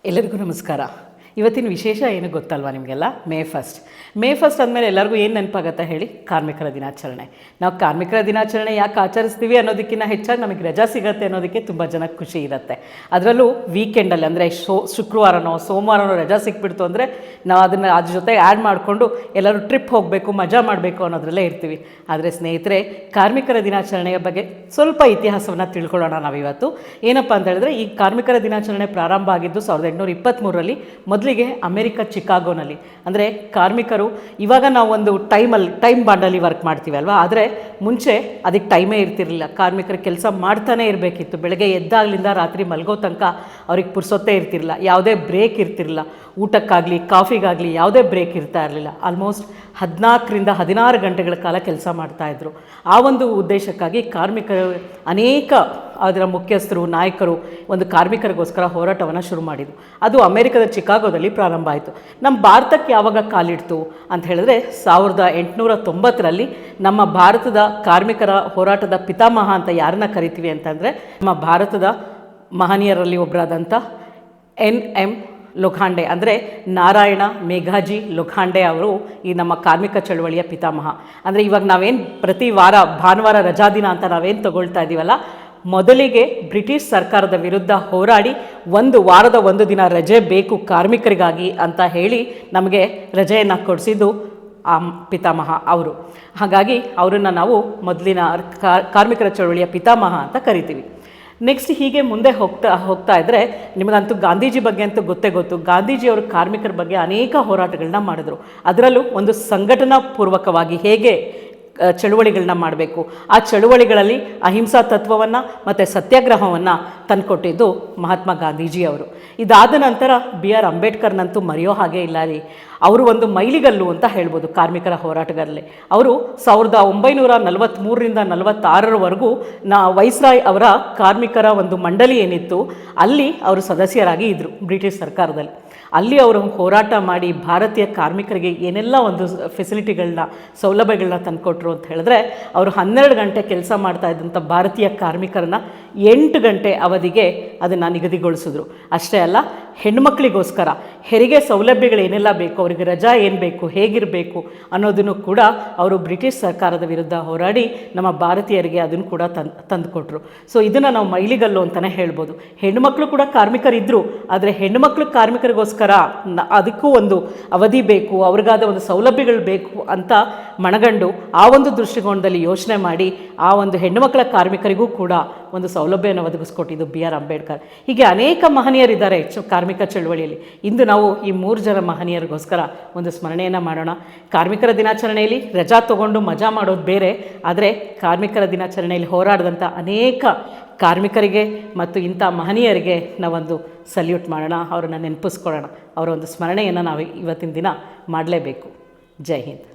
ಎಲ್ಲರಿಗೂ ನಮಸ್ಕಾರ. ಇವತ್ತಿನ ವಿಶೇಷ ಏನು ಗೊತ್ತಲ್ವಾ ನಿಮಗೆಲ್ಲ? ಮೇ ಫಸ್ಟ್ ಅಂದಮೇಲೆ ಎಲ್ಲರಿಗೂ ಏನು ನೆನಪಾಗತ್ತೆ ಹೇಳಿ? ಕಾರ್ಮಿಕರ ದಿನಾಚರಣೆ. ನಾವು ಕಾರ್ಮಿಕರ ದಿನಾಚರಣೆ ಯಾಕೆ ಆಚರಿಸ್ತೀವಿ ಅನ್ನೋದಕ್ಕಿಂತ ಹೆಚ್ಚಾಗಿ ನಮಗೆ ರಜಾ ಸಿಗುತ್ತೆ ಅನ್ನೋದಕ್ಕೆ ತುಂಬ ಜನಕ್ಕೆ ಖುಷಿ ಇರುತ್ತೆ. ಅದರಲ್ಲೂ ವೀಕೆಂಡಲ್ಲಿ ಅಂದರೆ ಶುಕ್ರವಾರನೋ ಸೋಮವಾರನೋ ರಜಾ ಸಿಕ್ಬಿಡ್ತು ಅಂದರೆ ನಾವು ಅದನ್ನು ಅದ್ರ ಜೊತೆ ಆ್ಯಡ್ ಮಾಡಿಕೊಂಡು ಎಲ್ಲರೂ ಟ್ರಿಪ್ ಹೋಗಬೇಕು, ಮಜಾ ಮಾಡಬೇಕು ಅನ್ನೋದ್ರಲ್ಲೇ ಇರ್ತೀವಿ. ಆದರೆ ಸ್ನೇಹಿತರೆ, ಕಾರ್ಮಿಕರ ದಿನಾಚರಣೆಯ ಬಗ್ಗೆ ಸ್ವಲ್ಪ ಇತಿಹಾಸವನ್ನು ತಿಳ್ಕೊಳ್ಳೋಣ ನಾವಿವತ್ತು. ಏನಪ್ಪ ಅಂತ ಹೇಳಿದ್ರೆ, ಈ ಕಾರ್ಮಿಕರ ದಿನಾಚರಣೆ ಪ್ರಾರಂಭ ಆಗಿದ್ದು 1823ರಲ್ಲಿ. ಮೊದಲಿಗೆ ಅಮೆರಿಕ ಚಿಕಾಗೋನಲ್ಲಿ. ಅಂದರೆ ಕಾರ್ಮಿಕರು, ಇವಾಗ ನಾವು ಒಂದು ಟೈಮ್ ಬಾಂಡಲ್ಲಿ ವರ್ಕ್ ಮಾಡ್ತೀವಿ ಅಲ್ವಾ, ಆದರೆ ಮುಂಚೆ ಅದಕ್ಕೆ ಟೈಮೇ ಇರ್ತಿರಲಿಲ್ಲ. ಕಾರ್ಮಿಕರು ಕೆಲಸ ಮಾಡ್ತಾನೆ ಇರಬೇಕಿತ್ತು. ಬೆಳಗ್ಗೆ ಎದ್ದಾಗಲಿಂದ ರಾತ್ರಿ ಮಲಗೋ ತನಕ ಅವ್ರಿಗೆ ಪುರ್ಸೊತ್ತೇ ಇರ್ತಿರಲಿಲ್ಲ, ಯಾವುದೇ ಬ್ರೇಕ್ ಇರ್ತಿರಲಿಲ್ಲ. ಊಟಕ್ಕಾಗಲಿ ಕಾಫಿಗಾಗಲಿ ಯಾವುದೇ ಬ್ರೇಕ್ ಇರ್ತಾ ಇರಲಿಲ್ಲ. ಆಲ್ಮೋಸ್ಟ್ 14ರಿಂದ 16 ಗಂಟೆಗಳ ಕಾಲ ಕೆಲಸ ಮಾಡ್ತಾಯಿದ್ರು. ಆ ಒಂದು ಉದ್ದೇಶಕ್ಕಾಗಿ ಕಾರ್ಮಿಕರು ಅನೇಕ ಅದರ ಮುಖ್ಯಸ್ಥರು, ನಾಯಕರು ಒಂದು ಕಾರ್ಮಿಕರಿಗೋಸ್ಕರ ಹೋರಾಟವನ್ನು ಶುರು ಮಾಡಿದರು. ಅದು ಅಮೆರಿಕದ ಚಿಕಾಗೋದಲ್ಲಿ ಪ್ರಾರಂಭ ಆಯಿತು. ನಮ್ಮ ಭಾರತಕ್ಕೆ ಯಾವಾಗ ಕಾಲಿಡ್ತು ಅಂತ ಹೇಳಿದ್ರೆ 1890ರಲ್ಲಿ ನಮ್ಮ ಭಾರತದ ಕಾರ್ಮಿಕರ ಹೋರಾಟದ ಪಿತಾಮಹ ಅಂತ ಯಾರನ್ನ ಕರಿತೀವಿ ಅಂತಂದರೆ, ನಮ್ಮ ಭಾರತದ ಮಹನೀಯರಲ್ಲಿ ಒಬ್ಬರಾದಂಥ NM ಲೋಖಂಡೆ, ಅಂದರೆ ನಾರಾಯಣ ಮೇಘಾಜಿ ಲೋಖಂಡೆ ಅವರು ಈ ನಮ್ಮ ಕಾರ್ಮಿಕ ಚಳವಳಿಯ ಪಿತಾಮಹ. ಅಂದರೆ ಇವಾಗ ನಾವೇನು ಪ್ರತಿ ವಾರ ಭಾನುವಾರ ರಜಾ ದಿನ ಅಂತ ನಾವೇನು ತಗೊಳ್ತಾ ಇದ್ದೀವಲ್ಲ, ಮೊದಲಿಗೆ ಬ್ರಿಟಿಷ್ ಸರ್ಕಾರದ ವಿರುದ್ಧ ಹೋರಾಡಿ ವಾರದ ಒಂದು ದಿನ ರಜೆ ಬೇಕು ಕಾರ್ಮಿಕರಿಗಾಗಿ ಅಂತ ಹೇಳಿ ನಮಗೆ ರಜೆಯನ್ನು ಕೊಡಿಸಿದ್ದು ಆ ಪಿತಾಮಹ ಅವರು. ಹಾಗಾಗಿ ಅವರನ್ನು ನಾವು ಮೊದಲಿನ ಕಾರ್ಮಿಕರ ಚಳವಳಿಯ ಪಿತಾಮಹ ಅಂತ ಕರಿತೀವಿ. ನೆಕ್ಸ್ಟ್ ಹೀಗೆ ಮುಂದೆ ಹೋಗ್ತಾ ಇದ್ದರೆ, ನಿಮಗಂತೂ ಗಾಂಧೀಜಿ ಬಗ್ಗೆ ಅಂತೂ ಗೊತ್ತು. ಗಾಂಧೀಜಿಯವರು ಕಾರ್ಮಿಕರ ಬಗ್ಗೆ ಅನೇಕ ಹೋರಾಟಗಳನ್ನ ಮಾಡಿದ್ರು. ಅದರಲ್ಲೂ ಒಂದು ಸಂಘಟನಾ ಪೂರ್ವಕವಾಗಿ ಹೇಗೆ ಚಳುವಳಿಗಳನ್ನ ಮಾಡಬೇಕು, ಆ ಚಳುವಳಿಗಳಲ್ಲಿ ಅಹಿಂಸಾ ತತ್ವವನ್ನು ಮತ್ತು ಸತ್ಯಾಗ್ರಹವನ್ನು ತಂದುಕೊಟ್ಟಿದ್ದು ಮಹಾತ್ಮ ಗಾಂಧೀಜಿಯವರು. ಇದಾದ ನಂತರ BR ಅಂಬೇಡ್ಕರ್ನಂತೂ ಮರೆಯೋ ಹಾಗೆ ಇಲ್ಲ ರೀ. ಅವರು ಒಂದು ಮೈಲಿಗಲ್ಲು ಅಂತ ಹೇಳ್ಬೋದು ಕಾರ್ಮಿಕರ ಹೋರಾಟಗಾರರಲ್ಲಿ. ಅವರು 1943ರಿಂದ 46ರವರೆಗೂ ವೈಸ್ರಾಯ್ ಅವರ ಕಾರ್ಮಿಕರ ಒಂದು ಮಂಡಳಿ ಏನಿತ್ತು, ಅಲ್ಲಿ ಅವರು ಸದಸ್ಯರಾಗಿ ಇದ್ದರು ಬ್ರಿಟಿಷ್ ಸರ್ಕಾರದಲ್ಲಿ. ಅಲ್ಲಿ ಅವರು ಹೋರಾಟ ಮಾಡಿ ಭಾರತೀಯ ಕಾರ್ಮಿಕರಿಗೆ ಏನೆಲ್ಲ ಒಂದು ಫೆಸಿಲಿಟಿಗಳನ್ನ, ಸೌಲಭ್ಯಗಳನ್ನ ತಂದುಕೊಟ್ರು ಅಂತ ಹೇಳಿದ್ರೆ, ಅವರು 12 ಗಂಟೆ ಕೆಲಸ ಮಾಡ್ತಾ ಇದ್ದಂಥ ಭಾರತೀಯ ಕಾರ್ಮಿಕರನ್ನ 8 ಗಂಟೆ ಅವಧಿಗೆ ಅದನ್ನು ನಿಗದಿಗೊಳಿಸಿದ್ರು. ಅಷ್ಟೇ ಅಲ್ಲ, ಹೆಣ್ಮಕ್ಳಿಗೋಸ್ಕರ ಹೆರಿಗೆ ಸೌಲಭ್ಯಗಳು ಏನೆಲ್ಲ ಬೇಕು, ಅವರಿಗೆ ರಜಾ ಏನು ಬೇಕು, ಹೇಗಿರಬೇಕು ಅನ್ನೋದನ್ನು ಕೂಡ ಅವರು ಬ್ರಿಟಿಷ್ ಸರ್ಕಾರದ ವಿರುದ್ಧ ಹೋರಾಡಿ ನಮ್ಮ ಭಾರತೀಯರಿಗೆ ಅದನ್ನು ಕೂಡ ತಂದುಕೊಟ್ರು. ಸೊ ಇದನ್ನು ನಾವು ಮೈಲಿಗಲ್ಲು ಅಂತಲೇ ಹೇಳ್ಬೋದು. ಹೆಣ್ಣುಮಕ್ಕಳು ಕೂಡ ಕಾರ್ಮಿಕರಿದ್ದರು, ಆದರೆ ಹೆಣ್ಣುಮಕ್ಳು ಕಾರ್ಮಿಕರಿಗೋಸ್ಕರ ಅದಕ್ಕೂ ಒಂದು ಅವಧಿ ಬೇಕು, ಅವ್ರಿಗಾದ ಒಂದು ಸೌಲಭ್ಯಗಳು ಬೇಕು ಅಂತ ಮನಗಂಡು ಆ ಒಂದು ದೃಷ್ಟಿಕೋನದಲ್ಲಿ ಯೋಚನೆ ಮಾಡಿ ಆ ಒಂದು ಹೆಣ್ಣುಮಕ್ಕಳ ಕಾರ್ಮಿಕರಿಗೂ ಕೂಡ ಒಂದು ಸೌಲಭ್ಯವನ್ನು ಒದಗಿಸ್ಕೊಟ್ಟಿದ್ದು BR ಅಂಬೇಡ್ಕರ್. ಹೀಗೆ ಅನೇಕ ಮಹನೀಯರಿದ್ದಾರೆ ಕಾರ್ಮಿಕ ಚಳವಳಿಯಲ್ಲಿ. ಇಂದು ನಾವು ಈ 3 ಜನ ಮಹನೀಯರಿಗೋಸ್ಕರ ಒಂದು ಸ್ಮರಣೆಯನ್ನು ಮಾಡೋಣ. ಕಾರ್ಮಿಕರ ದಿನಾಚರಣೆಯಲ್ಲಿ ರಜಾ ತಗೊಂಡು ಮಜಾ ಮಾಡೋದು ಬೇರೆ, ಆದರೆ ಕಾರ್ಮಿಕರ ದಿನಾಚರಣೆಯಲ್ಲಿ ಹೋರಾಡಿದಂಥ ಅನೇಕ ಕಾರ್ಮಿಕರಿಗೆ ಮತ್ತು ಇಂಥ ಮಹನೀಯರಿಗೆ ನಾವೊಂದು ಸಲ್ಯೂಟ್ ಮಾಡೋಣ, ಅವರನ್ನು ನೆನಪಿಸ್ಕೊಳ್ಳೋಣ. ಅವರ ಒಂದು ಸ್ಮರಣೆಯನ್ನು ನಾವು ಇವತ್ತಿನ ದಿನ ಮಾಡಲೇಬೇಕು. ಜೈ ಹಿಂದ್.